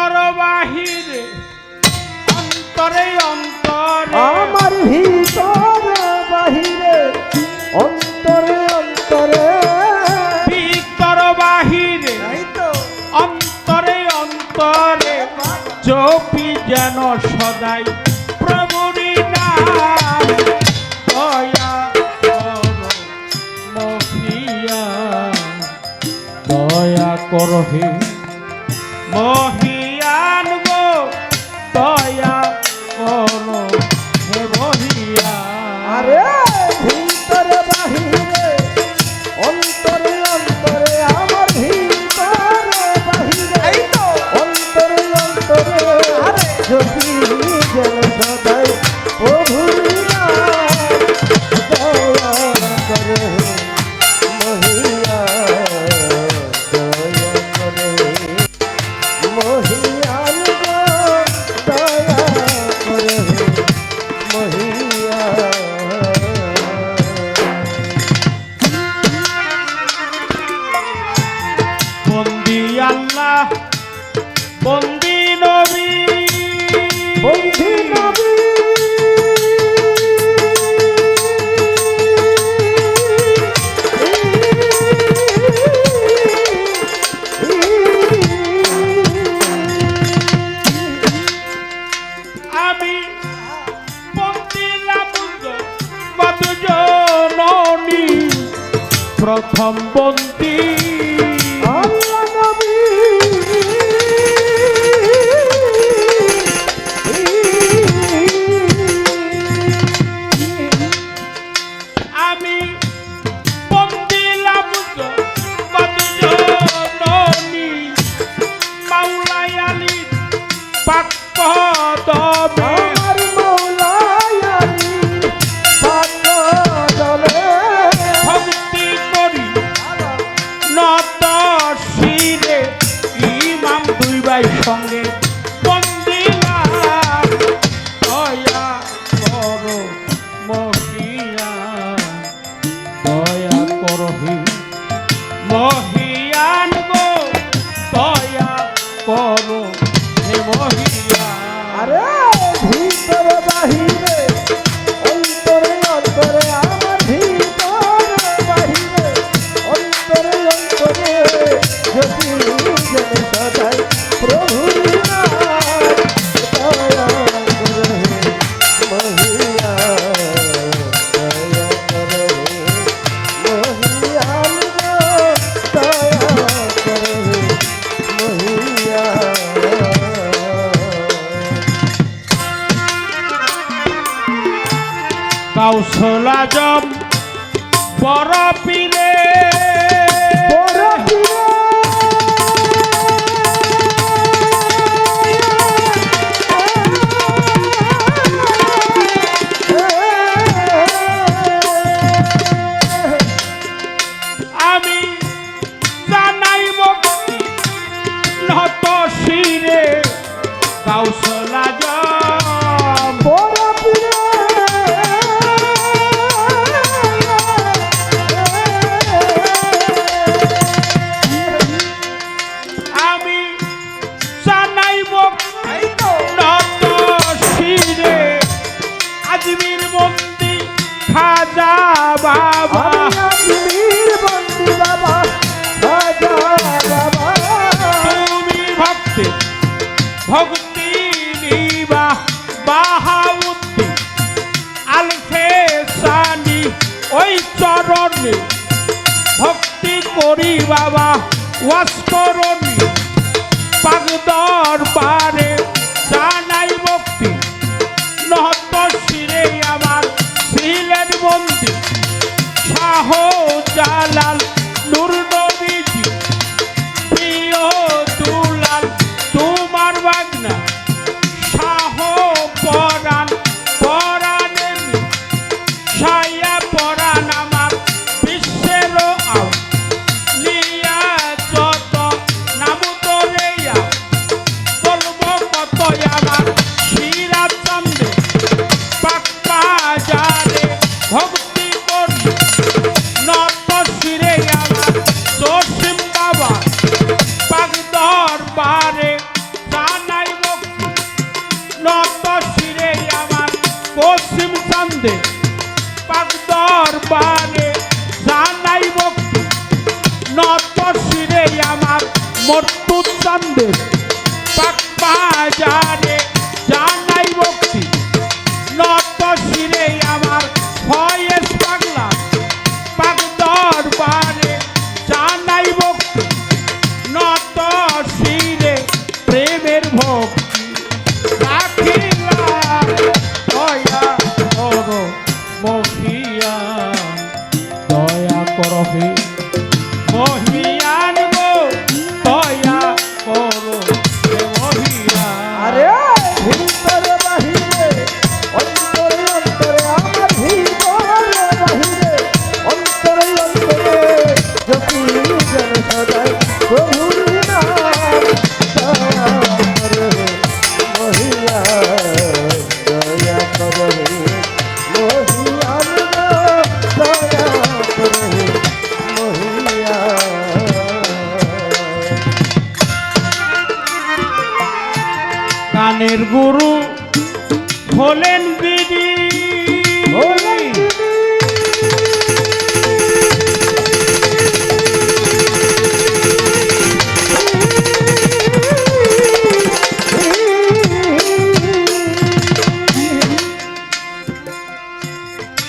ভিতর বাহিরে অন্তরে অন্তরে আমার ভিতরে বাহিরে অন্তরে অন্তরে ভিতর বাহিরে অন্তরে অন্তরে জপি যেন সদাই প্রভুরি নাম দয়া করো মহিয়া দয়া করো হে মহিয়ান গো দয়া করো হে মহিয়া আরে ভিতরে বাহিরে অন্তরে অন্তরে আমার ভিতরে বাহিরে অন্তরে অন্তরে যদি যেন সদাই প্রভুর নাম দয়া করে মহিয়া দয়া করে মহিয়ান গো দয়া করে মহিয়া বন্দি আল্লাহ বন্দি নবী বন্ধি নবী আমি বন্দি লাবুজ বদজননী প্রথম বন্দি আল্লাহ নবী আমি বন্দি লাবুজ বদজননী মাওলাই আলী পাক কদমে আমার মৌলাই আলী পাক কদমে ভক্তি করি নত শিরে ইমাম দুই ভাই সঙ্গে বন্দিলাম দয়া করো মহিয়া দয়া করো হে মহিয়ান গো দয়া করো হে মহিয়া আরে ভিতরে বাহিরে অন্তরে অন্তরে আমার ভিতরে বাহিরে অন্তরে অন্তরে যদি যেন সদাই প্রভুর নাম দয়া করে মহিয়া দয়া করে মহিয়ান গো দয়া করে মহিয়া কাউসল আজম বড় পীরে বড় পীরে আমি জানাই ভক্তি নত শিরে কাউসল আজম বড় পীরে আমি জানাই ভক্তি নত শিরে আজমির বন্দি খাজা বাবা আমি আজমির বন্দি বাবা রাজা বাবা তুমি ভক্তি ভক্তি নিবা বাহাউদ্দি আলফে সানি ওই চরণে ভক্তি করি বাবা ওয়াসকরণী পাগদর পারে জানাই ভক্তি নহত শিরে আমার ছিলেন বন্দি শাহ জালাল নূর নবীজি প্রিয় দুলাল তোমার বাগনা শাহ পরাণ পরাণের ছায়া পরাণ আমার বিশ্বের আও লিয়া যত নাম তোরেয়া বলব মর্তু চান্দের পাক বাজারে জানাই ভক্তি নত শিরে আমার ফয়েজ পাগলা পাক দরবারে জানাই ভক্তি নত শিরে প্রেমের ভক্তি রাখিলাম দয়া করো মহিয়া দয়া করো হে মহিয়ান গো দয়া করো হে মহিয়ান। আরে ভিতরে বাহিরে অন্তরে অন্তরে আমার ভিতরে বাহিরে অন্তরে অন্তরে জ্যোতি জন সদাই প্রভুর নাম দয়া করে মহিয়া দয়া করে মহিয়ান দয়া করে মহিয়া গানের গুরু হলেন দিদি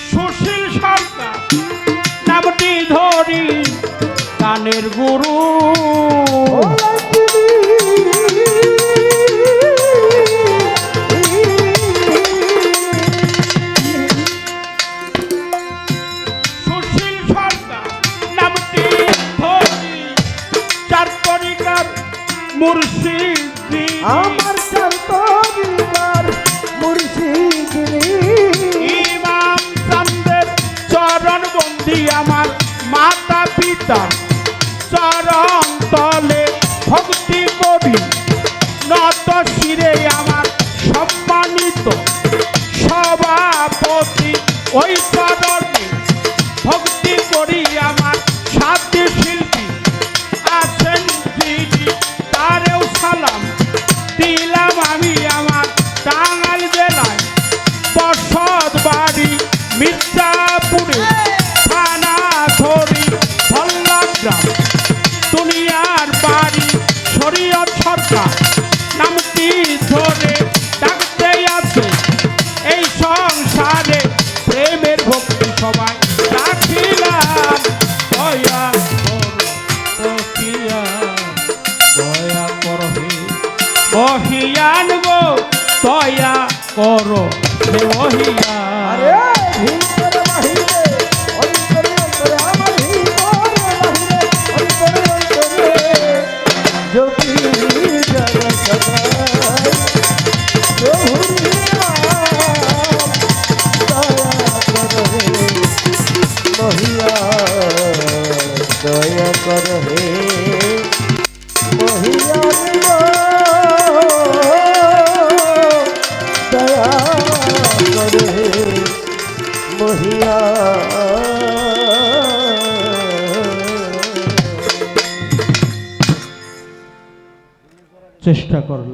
সুশীল সরকার নামটি ধরি গানের গুরু সুশীল সরকার নামটি ধরি চার তরিকার মুর্শিদি আমার সন্তরিকার মুর্শিদিনী ইমাম চান্দের চরণ বন্দি আমার মাতা পিতা চরণ তলে ভক্তি করি নত শিরে আমার সম্মানিত সভাপতি ওই চরণে ভক্তি করি আমার সাথী শিল্পী আছেন যিনি তারেও সালাম দিলাম আমি আমার টাঙ্গাইল জেলায় বসত বাড়ি মির্জাপুরে থানা ধরি ভল্লা গ্রাম দুনিয়ার বাড়ি শরীয়ত সরকার নামটি ধরে ডাকতে আছে এই সংসারে প্রেমের ভক্তি সবাই রাখিলাম দয়া করো মহিয়া দয়া করো হে মহিয়ান গো দয়া করো হে মহিয়া। আরে ভিতরে বাহিরে অন্তরে অন্তরে আমার ভিতরে বাহিরে অন্তরে অন্তরে জ্যোতি জন সদাই প্রভুর নাম দয়া করো হে মহিয়া দয়া করো হে মহিয়া চেষ্টা করলাম।